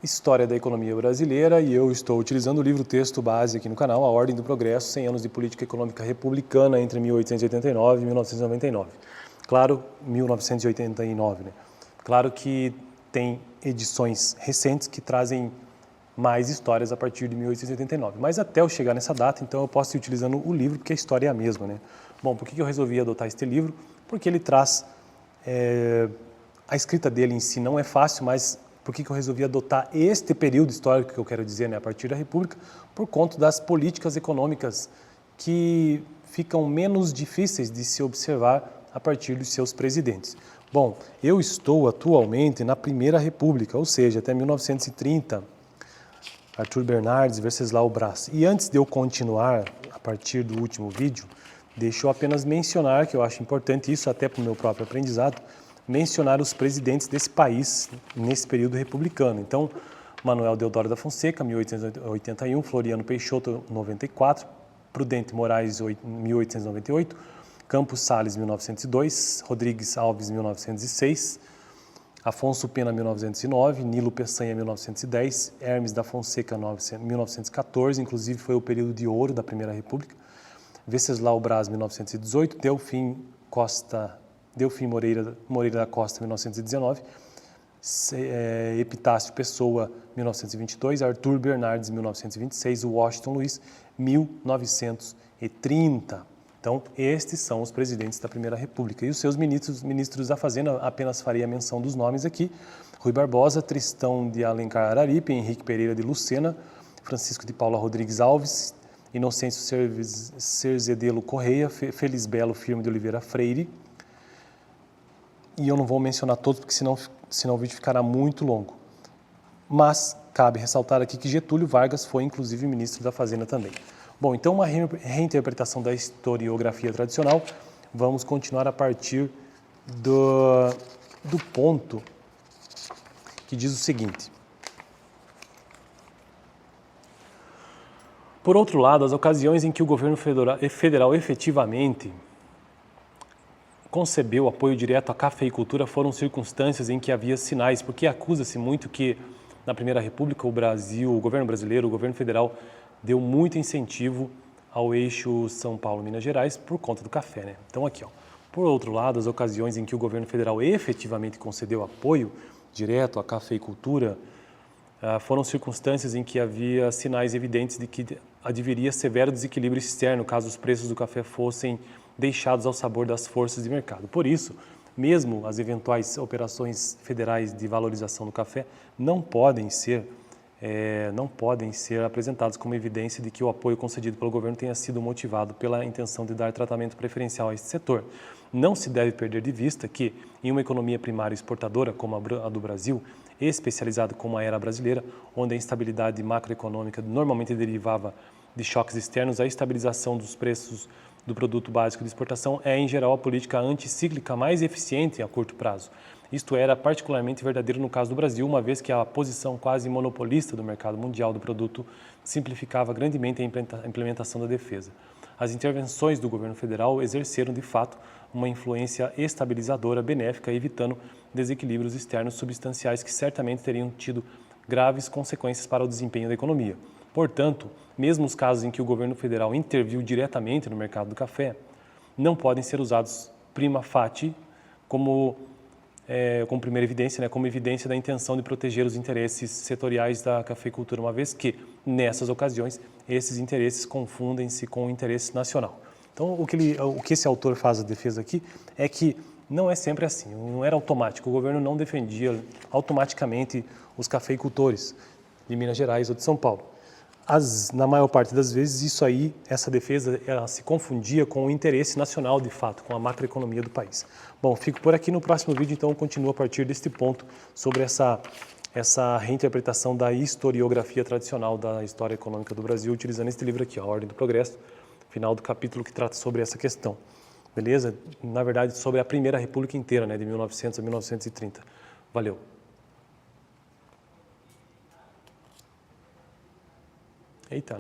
História da Economia Brasileira e eu estou utilizando o livro-texto base aqui no canal, A Ordem do Progresso, 100 anos de política econômica republicana entre 1889 e 1999. Claro, 1989, né? Claro que tem edições recentes que trazem mais histórias a partir de 1889, mas até eu chegar nessa data, então eu posso ir utilizando o livro porque a história é a mesma, né? Bom, por que eu resolvi adotar este livro? Porque ele traz, a escrita dele em si não é fácil, mas por que eu resolvi adotar este período histórico que eu quero dizer, né, a partir da República, por conta das políticas econômicas que ficam menos difíceis de se observar a partir dos seus presidentes. Bom, eu estou atualmente na Primeira República, ou seja, até 1930, Arthur Bernardes, Venceslau Braz. E antes de eu continuar, a partir do último vídeo, deixo eu apenas mencionar, que eu acho importante isso até para o meu próprio aprendizado, mencionar os presidentes desse país nesse período republicano. Então, Manuel Deodoro da Fonseca, 1881, Floriano Peixoto, 94, Prudente Moraes, 1898, Campos Salles, 1902, Rodrigues Alves, 1906, Afonso Pena, 1909, Nilo Peçanha, 1910, Hermes da Fonseca, 1914, inclusive foi o período de ouro da Primeira República, Venceslau Braz, 1918, Delfim Moreira da Costa, 1919, Epitácio Pessoa, 1922, Arthur Bernardes, 1926, Washington Luiz, 1930. Então, estes são os presidentes da Primeira República. E os seus ministros da Fazenda, apenas faria menção dos nomes aqui: Rui Barbosa, Tristão de Alencar Araripe, Henrique Pereira de Lucena, Francisco de Paula Rodrigues Alves, Inocêncio Cerzedelo Correia, Felisbelo Firmo de Oliveira Freire. E eu não vou mencionar todos, porque senão o vídeo ficará muito longo. Mas cabe ressaltar aqui que Getúlio Vargas foi, inclusive, ministro da Fazenda também. Bom, então uma reinterpretação da historiografia tradicional. Vamos continuar a partir do ponto que diz o seguinte. Por outro lado, as ocasiões em que o governo federal efetivamente concebeu apoio direto à cafeicultura foram circunstâncias em que havia sinais, porque acusa-se muito que na Primeira República o governo brasileiro, o governo federal deu muito incentivo ao eixo São Paulo-Minas Gerais por conta do café, né? Então aqui, ó. Por outro lado, as ocasiões em que o governo federal efetivamente concedeu apoio direto à cafeicultura foram circunstâncias em que havia sinais evidentes de que adviria severo desequilíbrio externo caso os preços do café fossem deixados ao sabor das forças de mercado. Por isso, mesmo as eventuais operações federais de valorização do café não podem ser apresentadas como evidência de que o apoio concedido pelo governo tenha sido motivado pela intenção de dar tratamento preferencial a este setor. Não se deve perder de vista que, em uma economia primária exportadora como a do Brasil, especializada como a era brasileira, onde a instabilidade macroeconômica normalmente derivava de choques externos, a estabilização dos preços do produto básico de exportação é, em geral, a política anticíclica mais eficiente a curto prazo. Isto era particularmente verdadeiro no caso do Brasil, uma vez que a posição quase monopolista do mercado mundial do produto simplificava grandemente a implementação da defesa. As intervenções do governo federal exerceram, de fato, uma influência estabilizadora benéfica, evitando desequilíbrios externos substanciais que certamente teriam tido graves consequências para o desempenho da economia. Portanto, mesmo os casos em que o governo federal interviu diretamente no mercado do café, não podem ser usados prima facie como primeira evidência, né, como evidência da intenção de proteger os interesses setoriais da cafeicultura, uma vez que, nessas ocasiões, esses interesses confundem-se com o interesse nacional. Então, o que esse autor faz a defesa aqui é que não é sempre assim, não era automático, o governo não defendia automaticamente os cafeicultores de Minas Gerais ou de São Paulo. Na maior parte das vezes, essa defesa, ela se confundia com o interesse nacional, de fato, com a macroeconomia do país. Bom, fico por aqui. No próximo vídeo, então, eu continuo a partir deste ponto sobre essa reinterpretação da historiografia tradicional da história econômica do Brasil, utilizando este livro aqui, A Ordem do Progresso, final do capítulo que trata sobre essa questão. Beleza? Na verdade, sobre a Primeira República inteira, né, de 1900 a 1930. Valeu! Eita!